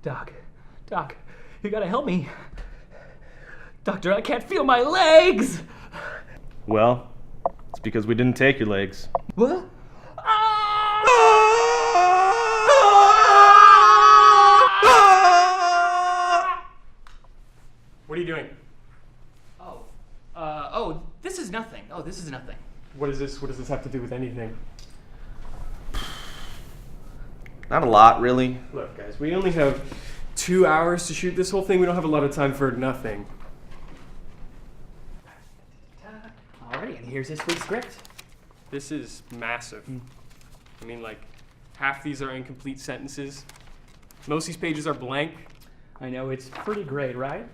Doc, you gotta help me. Doctor, I can't feel my legs! Well, it's because we didn't take your legs. What? What are you doing? This is nothing. This is nothing. What does this have to do with anything? Not a lot, really. Look, guys, we only have 2 hours to shoot this whole thing. We don't have a lot of time for nothing. Alrighty, and here's this week's script. This is massive. I mean, like, half these are incomplete sentences. Most of these pages are blank. I know, it's pretty great, right?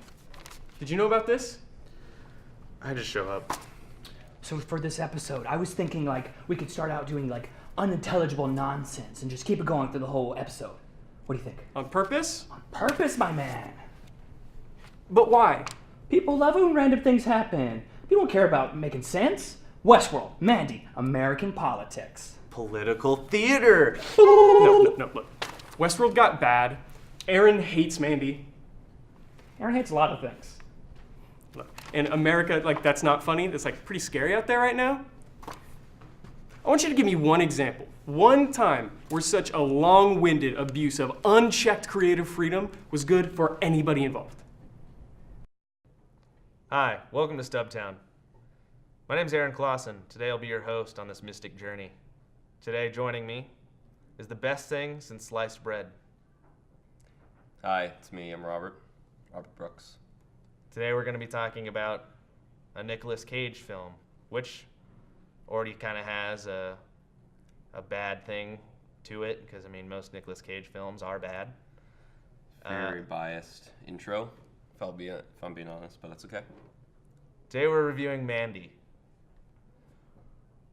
Did you know about this? I just show up. So for this episode, I was thinking, like, we could start out doing, like, unintelligible nonsense and just keep it going through the whole episode. What do you think? On purpose? On purpose, my man. But why? People love it when random things happen. People don't care about making sense. Westworld, Mandy, American politics. Political theater. No, look. Westworld got bad. Aaron hates Mandy. Aaron hates a lot of things. Look, in America, like, that's not funny. That's, like, pretty scary out there right now. I want you to give me one example. One time where such a long-winded abuse of unchecked creative freedom was good for anybody involved. Hi, welcome to Stubtown. My name's Aaron Clausen. Today I'll be your host on this mystic journey. Today, joining me is the best thing since sliced bread. Hi, it's me. I'm Robert Brooks. Today we're going to be talking about a Nicolas Cage film, which already kind of has a bad thing to it, because, I mean, most Nicolas Cage films are bad. Very biased intro, if I'm being honest, but that's okay. Today we're reviewing Mandy.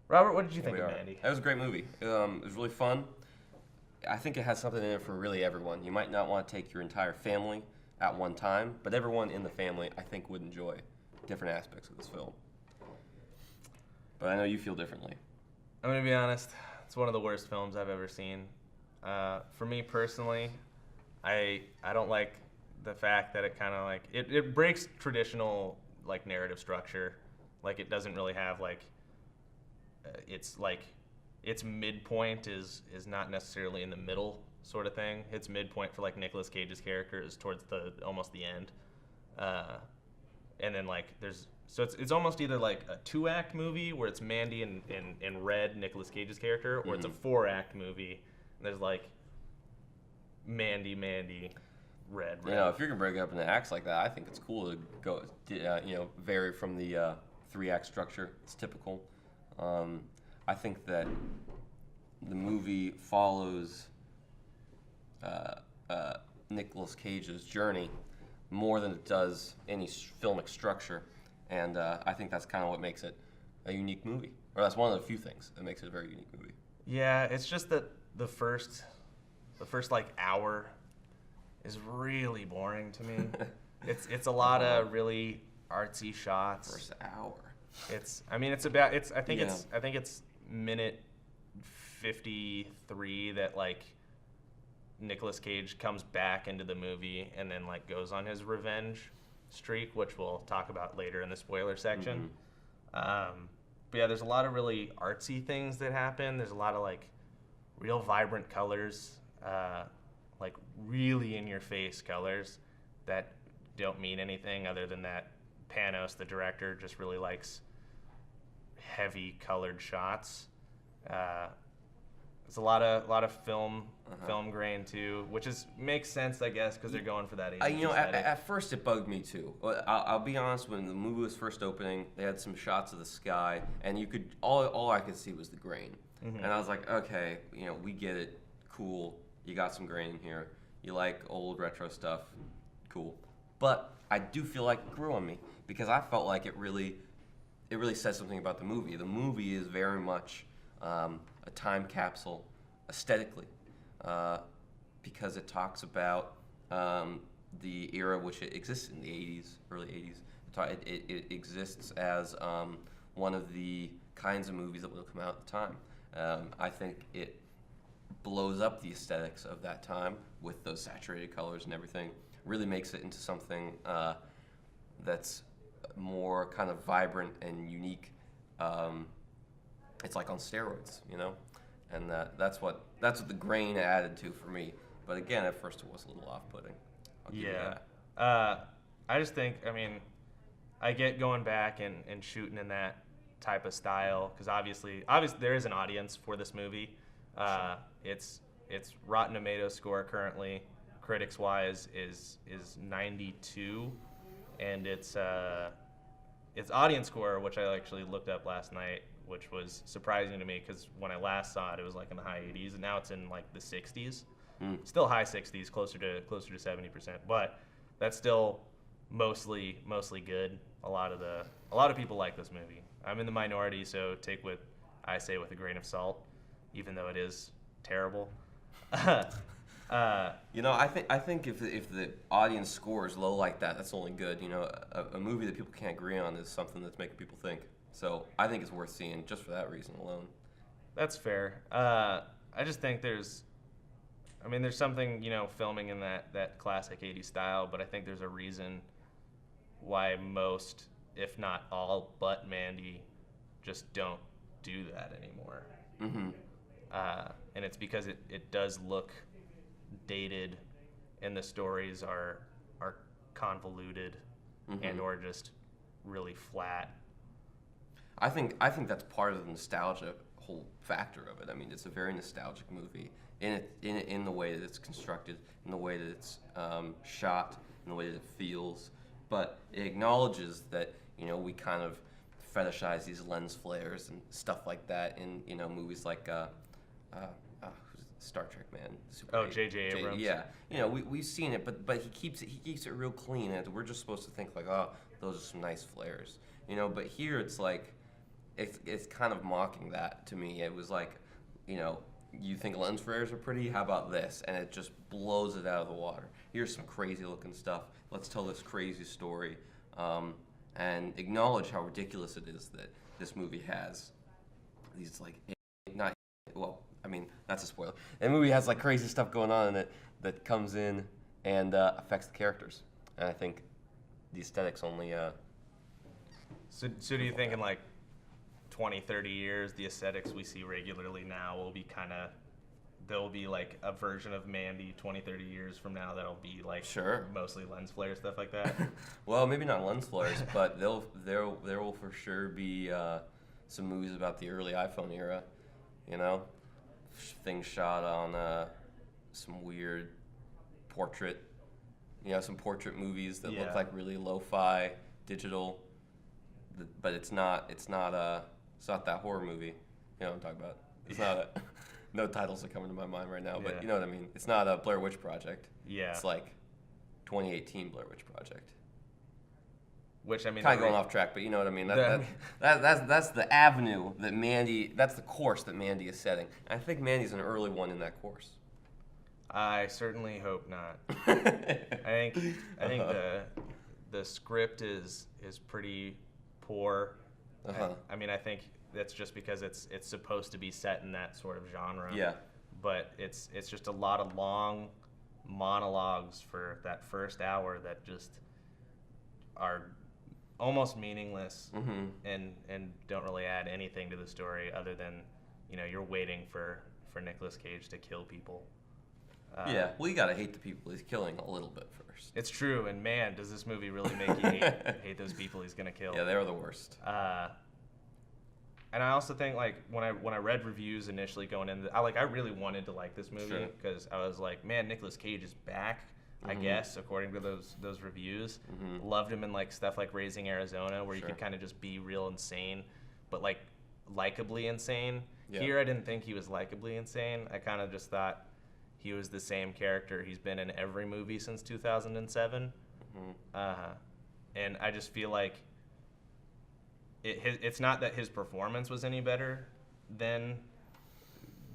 Robert, what did you think of Mandy? That was a great movie. It was really fun. I think it has something in it for really everyone. You might not want to take your entire family at one time, but everyone in the family, I think, would enjoy different aspects of this film. But I know you feel differently. I'm going to be honest, it's one of the worst films I've ever seen. For me personally, I don't like the fact that it kind of, like, it breaks traditional, like, narrative structure. Like, it doesn't really have, like, its midpoint is not necessarily in the middle sort of thing. Its midpoint for, like, Nicolas Cage's character is towards almost the end. And then, like, so it's almost either like a 2-act movie where it's Mandy and Red, Nicolas Cage's character, or it's a 4-act movie and there's, like, Mandy, Red. You know, if you're gonna break it up into acts like that, I think it's cool to go, vary from the 3-act structure. It's typical. I think that the movie follows Nicolas Cage's journey more than it does any filmic structure, and I think that's kind of what makes it a unique movie, or that's one of the few things that makes it a very unique movie. Yeah, it's just that the first like hour is really boring to me. It's a lot of really artsy shots. First hour. I think it's minute 53 that, like, Nicolas Cage comes back into the movie and then, like, goes on his revenge streak, which we'll talk about later in the spoiler section. Mm-hmm. But yeah, there's a lot of really artsy things that happen. There's a lot of, like, real vibrant colors, like, really in-your-face colors that don't mean anything other than that Panos, the director, just really likes heavy colored shots. It's a lot of film grain too, which makes sense, I guess, because they're going for that 80s aesthetic. At first it bugged me too. I'll be honest. When the movie was first opening, they had some shots of the sky, and you could all I could see was the grain, and I was like, okay, we get it, cool. You got some grain in here. You like old retro stuff, cool. But I do feel like it grew on me because I felt like it really says something about the movie. The movie is very much a time capsule aesthetically, because it talks about the era which it exists in, the 80s, early 80s. It exists as one of the kinds of movies that will come out at the time. I think it blows up the aesthetics of that time with those saturated colors and everything. Really makes it into something that's more kind of vibrant and unique. It's like on steroids, you know, and that's what the grain added to for me. But again, at first it was a little off-putting. I'll give you that. I just think, I mean, I get going back and shooting in that type of style because obviously there is an audience for this movie. It's Rotten Tomatoes score currently, critics wise, is 92, and its audience score, which I actually looked up last night, which was surprising to me because when I last saw it, it was like in the high 80s, and now it's in like the 60s. Still high 60s, closer to 70%, but that's still mostly good. A lot of people like this movie. I'm in the minority, so take what I say with a grain of salt, even though it is terrible. You know, I think if the audience score is low like that, that's only good. You know, a movie that people can't agree on is something that's making people think. So I think it's worth seeing just for that reason alone. That's fair. I just think there's something, you know, filming in that classic 80s style, but I think there's a reason why most, if not all, but Mandy just don't do that anymore. Mm-hmm. And it's because it does look dated, and the stories are convoluted and or just really flat. I think that's part of the nostalgia whole factor of it. I mean, it's a very nostalgic movie in the way that it's constructed, in the way that it's shot, in the way that it feels. But it acknowledges that, you know, we kind of fetishize these lens flares and stuff like that in, you know, movies like Star Trek, man. J.J. Abrams. Yeah, you know, we've seen it, but he keeps it real clean, and we're just supposed to think like, oh, those are some nice flares, you know. But here it's like, it's kind of mocking that to me. It was like, you know, you think lens flares are pretty? How about this? And it just blows it out of the water. Here's some crazy looking stuff. Let's tell this crazy story, and acknowledge how ridiculous it is that this movie has these like I mean, that's a spoiler. The movie has like crazy stuff going on in it that comes in and affects the characters. And I think the aesthetics only. So do you think in like 20, 30 years, the aesthetics we see regularly now will be there'll be like a version of Mandy 20, 30 years from now that'll be like Sure. mostly lens flare stuff like that? Well, maybe not lens flares, but there will for sure be some movies about the early iPhone era. You know, things shot on some weird portrait. You know, some portrait movies that look like really lo-fi, digital. But it's not that horror movie. You know what I'm talking about? It's not no titles are coming to my mind right now, but you know what I mean. It's not a Blair Witch Project. Yeah. It's like 2018 Blair Witch Project. Which, I mean, Kind of going off track, but you know what I mean. That's the avenue that Mandy. That's the course that Mandy is setting. And I think Mandy's an early one in that course. I certainly hope not. I think the script is pretty poor. I mean, I think that's just because it's supposed to be set in that sort of genre. Yeah. But it's just a lot of long monologues for that first hour that just are almost meaningless and don't really add anything to the story other than, you know, you're waiting for Nicolas Cage to kill people. Yeah, well, you gotta hate the people he's killing a little bit first. It's true, and man, does this movie really make you hate those people he's gonna kill. Yeah, they're the worst. And I also think, like, when I read reviews initially going in, I really wanted to like this movie because I was like, man, Nicolas Cage is back. I guess, according to those reviews. Loved him in like stuff like Raising Arizona, where you could kind of just be real insane, but like likably insane. Yeah. Here, I didn't think he was likably insane. I kind of just thought he was the same character he's been in every movie since 2007. And I just feel like it's not that his performance was any better than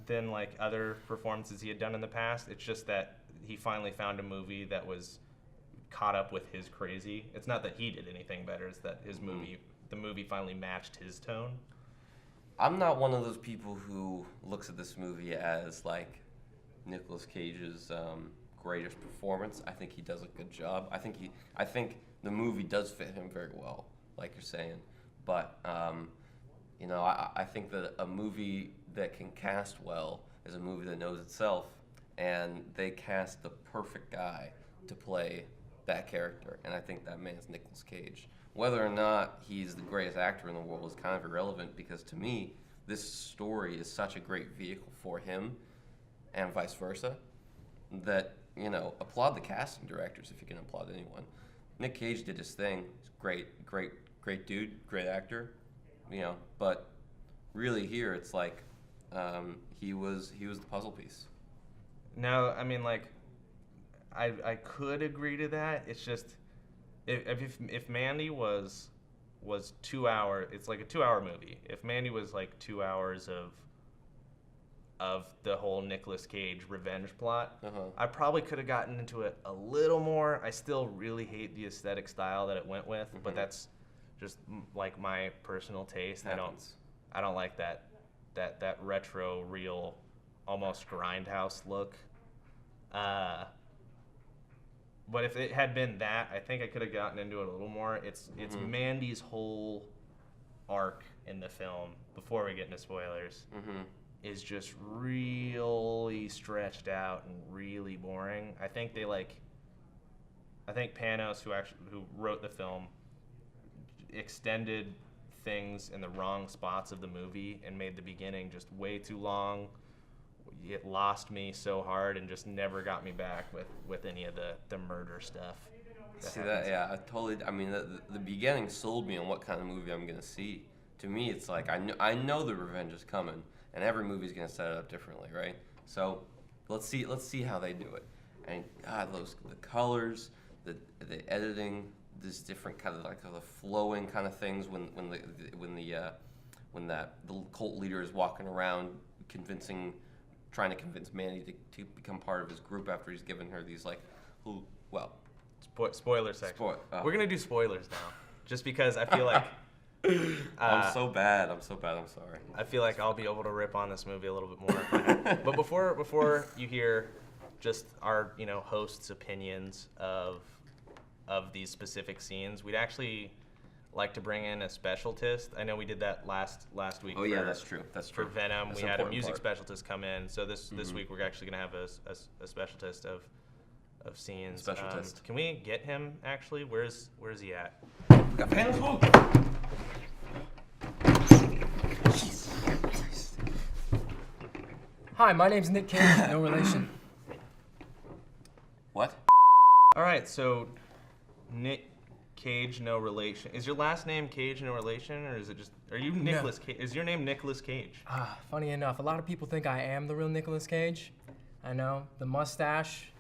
like other performances he had done in the past. It's just that he finally found a movie that was caught up with his crazy. It's not that he did anything better. It's that the movie finally matched his tone. I'm not one of those people who looks at this movie as like Nicolas Cage's greatest performance. I think he does a good job. I think the movie does fit him very well, like you're saying. But I think that a movie that can cast well is a movie that knows itself, and they cast the perfect guy to play that character, and I think that man's Nicolas Cage. Whether or not he's the greatest actor in the world is kind of irrelevant, because to me, this story is such a great vehicle for him, and vice versa, that, applaud the casting directors if you can applaud anyone. Nick Cage did his thing. He's great dude, great actor, but really here it's like he was the puzzle piece. No, I mean, like, I could agree to that. It's just if Mandy was 2 hours, it's like a 2 hour movie. If Mandy was like 2 hours of the whole Nicolas Cage revenge plot, I probably could have gotten into it a little more. I still really hate the aesthetic style that it went with, but that's just like my personal taste. I don't like that retro, real, almost grindhouse look. But if it had been that, I think I could have gotten into it a little more. It's Mandy's whole arc in the film, before we get into spoilers, is just really stretched out and really boring. I think Panos, who wrote the film, extended things in the wrong spots of the movie and made the beginning just way too long. It lost me so hard and just never got me back with any of the murder stuff. See that? Yeah, I mean, the beginning sold me on what kind of movie I'm gonna see. To me, it's like I know the revenge is coming, and every movie's gonna set it up differently, right? So let's see how they do it. And God, the colors, the editing, this different kind of like the flowing kind of things when the cult leader is walking around trying to convince Mandy to become part of his group after he's given her these spoiler section. We're gonna do spoilers now, just because I feel like I'm so bad. I'm sorry. I feel like I'll be able to rip on this movie a little bit more. But before you hear just our hosts' opinions of these specific scenes, we'd actually like to bring in a specialist. I know we did that last week. Oh yeah, that's true. For Venom, we had a music specialist come in. So this week we're actually gonna have a specialist of scenes. Specialist. Can we get him actually? Where's he at? Got panels. Hi, my name's Nick Cage, no relation. What? All right, so Nick Cage, no relation. Is your last name Cage, no relation, or is it just? Are you Nicolas Cage? Is your name Nicolas Cage? Funny enough, a lot of people think I am the real Nicolas Cage. I know, the mustache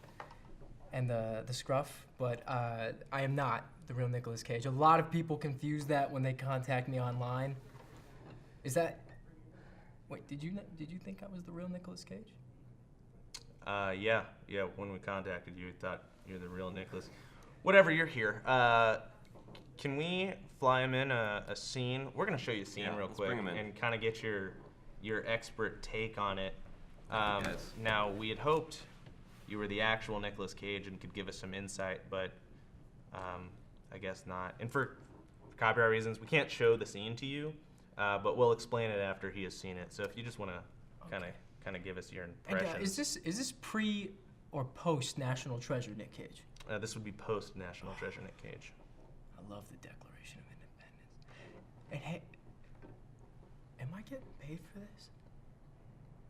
and the scruff, but I am not the real Nicolas Cage. A lot of people confuse that when they contact me online. Is that? Wait, did you think I was the real Nicolas Cage? Yeah. When we contacted you, we thought you were the real Nicolas. Whatever, you're here. Can we fly him in a scene? We're gonna show you a scene real quick and kind of get your expert take on it. Yes. Now, we had hoped you were the actual Nicolas Cage and could give us some insight, but I guess not. And for copyright reasons, we can't show the scene to you, but we'll explain it after he has seen it. So if you just want to kind of give us your impression. And, is this pre or post National Treasure, Nick Cage? This would be post National Treasure, Nick Cage. I love the Declaration of Independence. And hey, am I getting paid for this?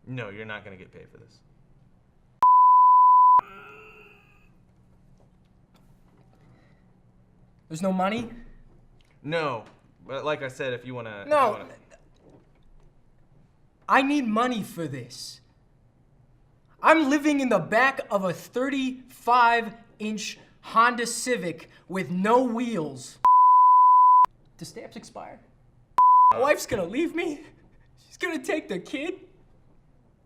No, you're not going to get paid for this. There's no money? No, but like I said, if you want to... No. I need money for this. I'm living in the back of a 35-inch Honda Civic with no wheels. Do stamps expire? My wife's gonna leave me. She's gonna take the kid.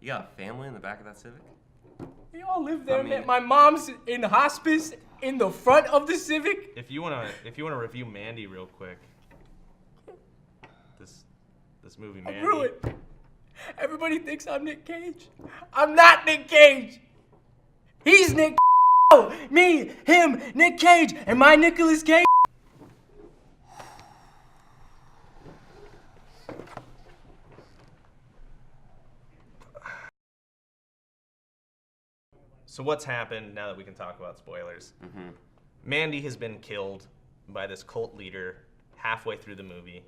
You got a family in the back of that Civic? They all live there, man. My mom's in hospice in the front of the Civic. If you wanna review Mandy real quick, this movie Mandy. I blew it. Everybody thinks I'm Nick Cage. I'm not Nick Cage. He's Nick. Me, him, Nick Cage, and my Nicolas Cage. So what's happened now that we can talk about spoilers? Mandy has been killed by this cult leader halfway through the movie,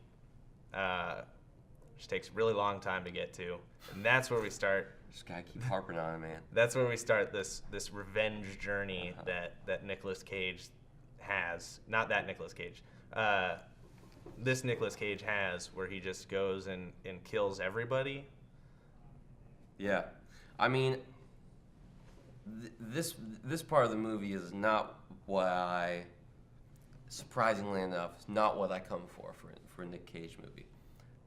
which takes a really long time to get to. And that's where we start. Just gotta keep harping on it, man. That's where we start this revenge journey that Nicolas Cage has. Not that Nicolas Cage. This Nicolas Cage has, where he just goes and kills everybody. Yeah, I mean, this part of the movie is not what I, surprisingly enough, it's not what I come for a Nick Cage movie.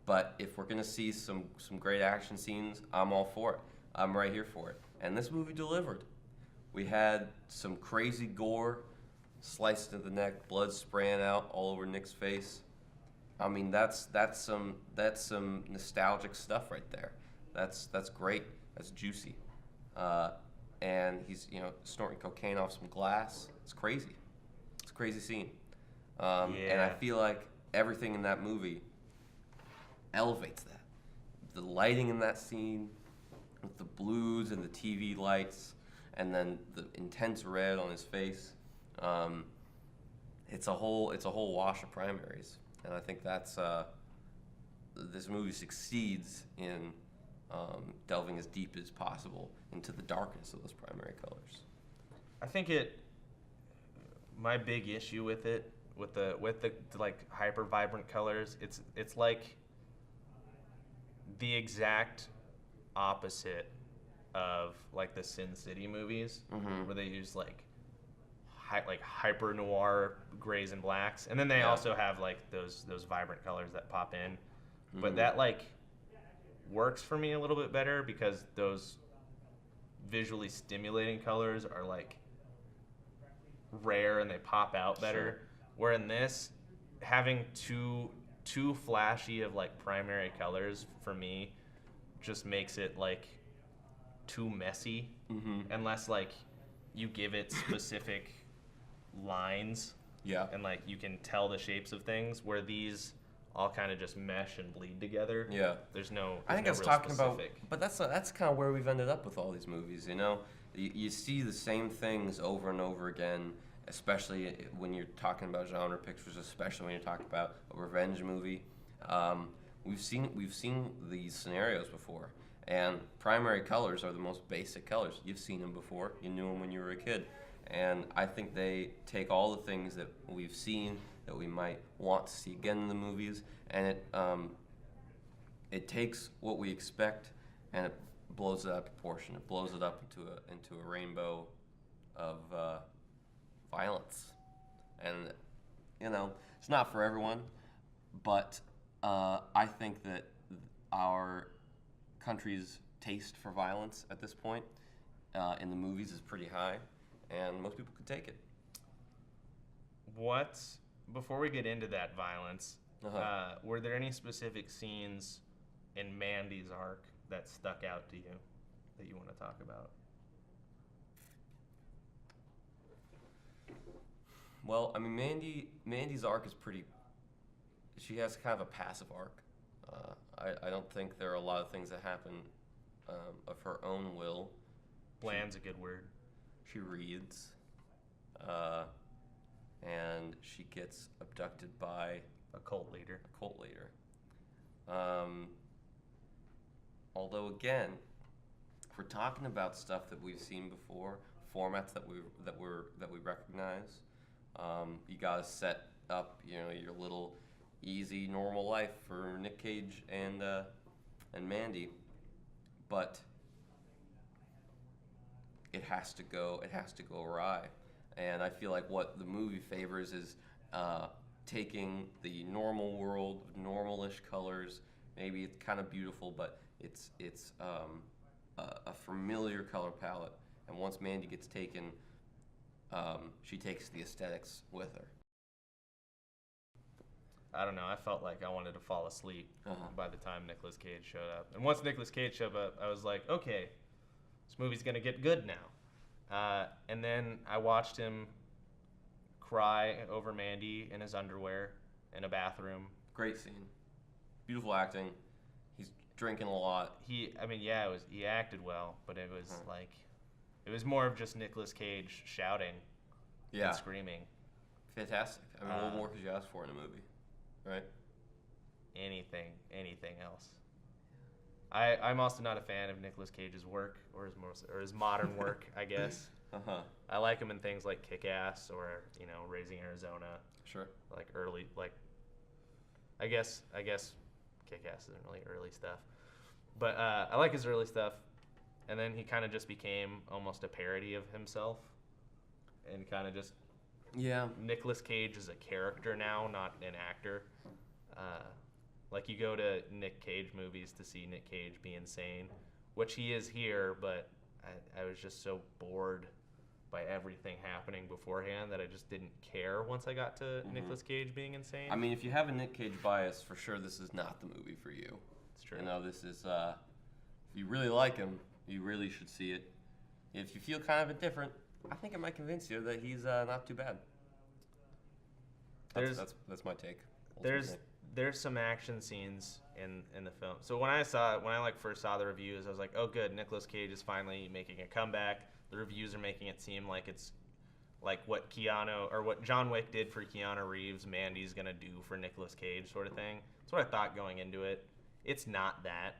But if we're gonna see some great action scenes, I'm all for it. I'm right here for it. And this movie delivered. We had some crazy gore, sliced into the neck, blood spraying out all over Nick's face. I mean, that's some nostalgic stuff right there. That's great. That's juicy. And he's snorting cocaine off some glass. It's crazy. It's a crazy scene. And I feel like everything in that movie elevates that. The lighting in that scene, with the blues and the TV lights, and then the intense red on his face. It's a whole wash of primaries, and I think that's this movie succeeds in delving as deep as possible into the darkness of those primary colors. I think my big issue with it, with the like hyper vibrant colors, it's like the exact opposite of like the Sin City movies, where they use like hyper noir grays and blacks, and then they also have like those vibrant colors that pop in, but that like works for me a little bit better because those visually stimulating colors are like rare and they pop out better. Sure. Where in this, having too flashy of like primary colors for me just makes it like too messy, unless like you give it specific lines, and like you can tell the shapes of things, where these all kind of just mesh and bleed together. There's no I think no I was real talking specific. about, but that's kind of where we've ended up with all these movies. You see the same things over and over again, especially when you're talking about genre pictures, especially when you're talking about a revenge movie. We've seen these scenarios before, and primary colors are the most basic colors. You've seen them before. You knew them when you were a kid, and I think they take all the things that we've seen that we might want to see again in the movies, and it takes what we expect and it blows it out of proportion. It blows it up into a rainbow of violence, and it's not for everyone, but I think that our country's taste for violence at this point in the movies is pretty high, and most people could take it. Before we get into that violence, were there any specific scenes in Mandy's arc that stuck out to you that you want to talk about? Well, I mean, Mandy's arc is pretty. She has kind of a passive arc. I don't think there are a lot of things that happen of her own will. Bland's a good word. She reads, and she gets abducted by a cult leader. Although again, if we're talking about stuff that we've seen before, formats that we recognize, you gotta set up your little easy normal life for Nick Cage and Mandy, but it has to go awry. And I feel like what the movie favors is taking the normal world, normal-ish colors. Maybe it's kind of beautiful, but it's a familiar color palette. And once Mandy gets taken, she takes the aesthetics with her. I don't know. I felt like I wanted to fall asleep Uh-huh. by the time Nicolas Cage showed up. And once Nicolas Cage showed up, I was like, okay, this movie's gonna get good now. And then I watched him cry over Mandy in his underwear in a bathroom. Great scene. Beautiful acting. He's drinking a lot. He acted well, but it was like, it was more of just Nicolas Cage shouting Yeah. and screaming. Fantastic. I mean, what more could you ask for in a movie, right? Anything else. I'm also not a fan of Nicolas Cage's work or his modern work, I guess. Uh-huh. I like him in things like Kick-Ass or, Raising Arizona, Sure. like early, like, I guess Kick-Ass isn't really early stuff. But I like his early stuff. And then he kind of just became almost a parody of himself. And kind of just, Yeah. Nicolas Cage is a character now, not an actor. Like, you go to Nick Cage movies to see Nick Cage be insane, which he is here, but I was just so bored by everything happening beforehand that I just didn't care once I got to Nicolas Cage being insane. I mean, if you have a Nick Cage bias, for sure this is not the movie for you. It's true. You know, this is, if you really like him, you really should see it. If you feel kind of indifferent, I think it might convince you that he's not too bad. That's my take. There's some action scenes in the film. So when I first saw the reviews, I was like, oh good, Nicolas Cage is finally making a comeback. The reviews are making it seem like it's like what John Wick did for Keanu Reeves, Mandy's gonna do for Nicolas Cage, sort of thing. That's what I thought going into it. It's not that.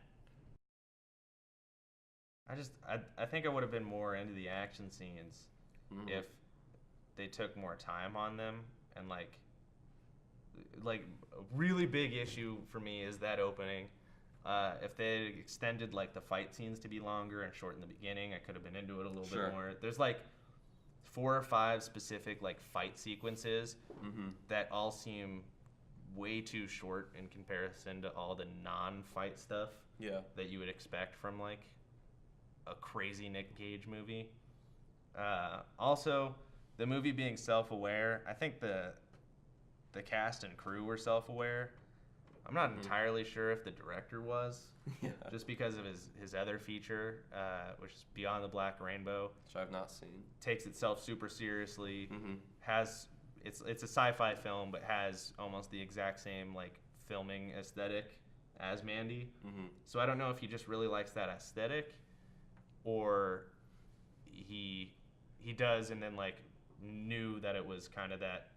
I think I would have been more into the action scenes if they took more time on them, and like a really big issue for me is that opening. If they had extended like the fight scenes to be longer and shortened the beginning, I could have been into it a little bit more. There's like 4 or 5 specific like fight sequences that all seem way too short in comparison to all the non-fight stuff that you would expect from like a crazy Nick Cage movie. Also, the movie being self-aware, I think the cast and crew were self-aware. I'm not entirely sure if the director was, just because of his other feature, which is Beyond the Black Rainbow. Which I've not seen. Takes itself super seriously. It's a sci-fi film, but has almost the exact same like filming aesthetic as Mandy. So I don't know if he just really likes that aesthetic, or he does and then like knew that it was kind of that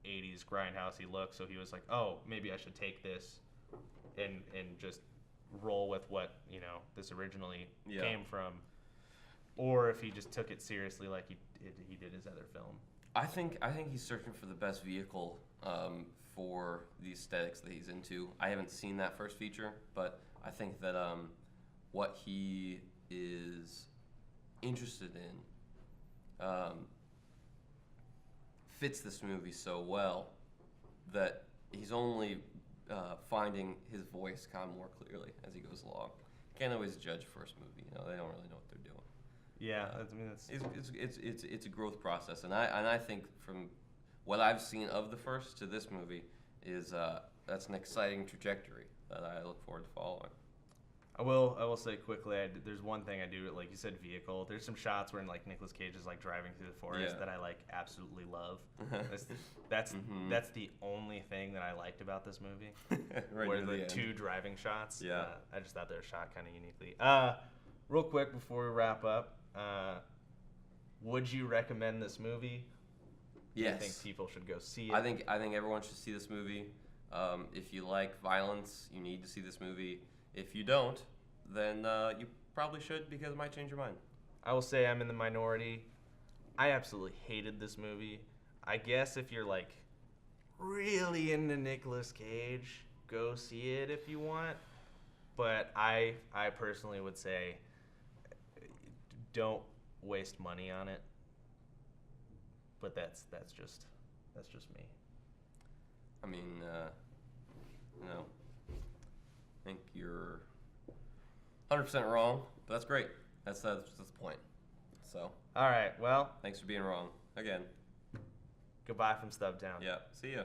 80s grindhousey look, so he was like, oh, maybe I should take this and just roll with what this originally came from, or if he just took it seriously like he did his other film. I think he's searching for the best vehicle for the aesthetics that he's into. I haven't seen that first feature, but I think that what he is interested in fits this movie so well that he's only finding his voice kind of more clearly as he goes along. Can't always judge first movie, they don't really know what they're doing. Yeah, I mean It's a growth process, and I think from what I've seen of the first to this movie is that's an exciting trajectory that I look forward to following. I will say quickly, there's one thing I do, like you said, vehicle. There's some shots where like Nicolas Cage is like driving through the forest that I like absolutely love. That's the only thing that I liked about this movie. Were the 2 driving shots. Yeah. I just thought they were shot kind of uniquely. Real quick before we wrap up, would you recommend this movie? Yes. Do you think people should go see it? I think everyone should see this movie. If you like violence, you need to see this movie. If you don't, then you probably should, because it might change your mind. I will say I'm in the minority. I absolutely hated this movie. I guess if you're like really into Nicolas Cage, go see it if you want. But I personally would say don't waste money on it. But that's just me. I mean, I think you're 100% wrong, but that's great. That's the point. So. All right. Well. Thanks for being wrong again. Goodbye from Stubtown. Yeah. See ya.